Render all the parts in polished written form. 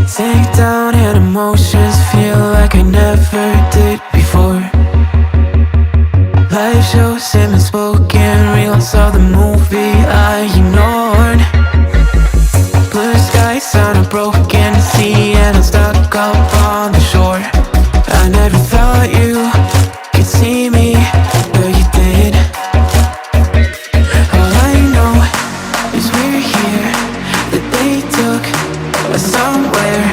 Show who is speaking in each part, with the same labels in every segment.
Speaker 1: Sink down and emotions feel like I never did before. Live shows and unspoken reels of the movie I ignored. Blue skies on a broken sea and I'm stuck up on the shore. I never thought you could see me, but you did. All I know is we're here, that they took us somewhere.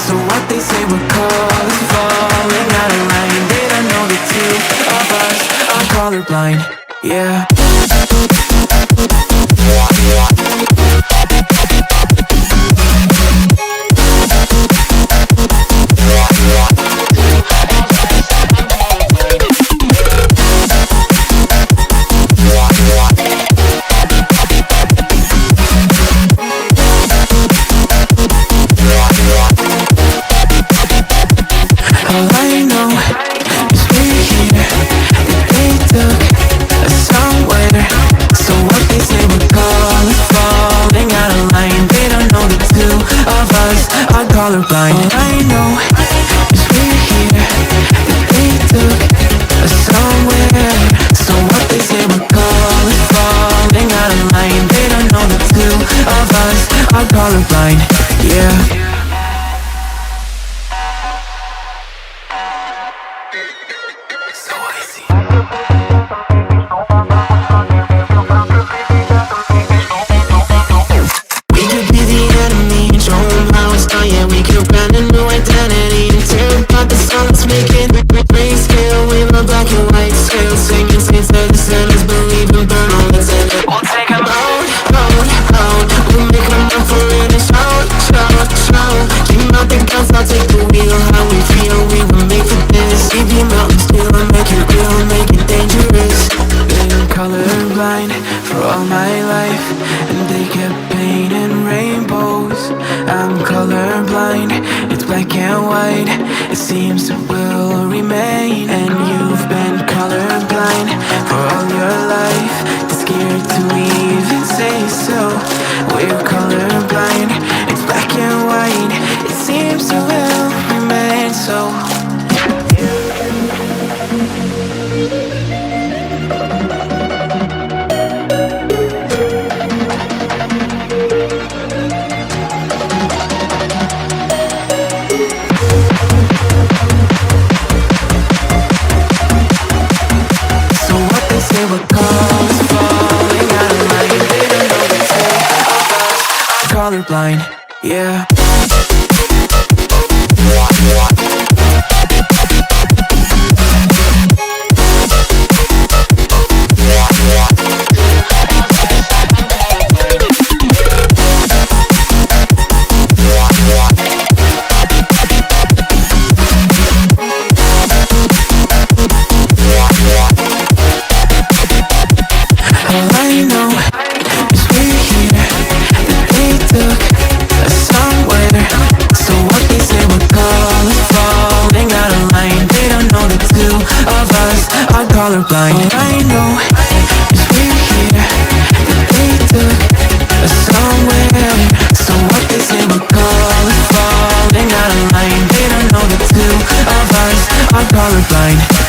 Speaker 1: So what they say we're calling, falling out of line. They don't know the two of us are colorblind, yeah. All I know is we're here, that they took us somewhere. So what they say we're calling, falling out of line. They don't know the two of us are colorblind. All I know is we're here, that they took us somewhere. So what they say we're calling, falling out of line. They don't know the two of us are colorblind, yeah. So I see. We could be the enemy and show them how it's done. Yeah, we could brand a new identity and tear apart the songs, make it grayscale with a black and white scale. Singing saints of the sinners, believe and burn all that's in it. We'll take them out, out, out. We'll make them up for it and shout, shout, shout. Dream out the guns, I'll take the wheel. How we feel, we were made for this. See the mountains still, make it real, make it dangerous. Been colorblind for all my life, and they kept painting rainbows. I'm colorblind, it's black and white. It seems it will remain. And you've been colorblind for all your life, too scared to even say so. We're colorblind, it's black and white. It seems it will remain so. They were calls falling out of line. They don't know the two of us are colorblind, yeah. All I know is we're here, that they took us somewhere. So what they say we're calling, falling out of line. They don't know the two of us are colorblind. All I know is we're here, that they took us somewhere. So what they say we're calling, falling out of line. They don't know the two of us are colorblind.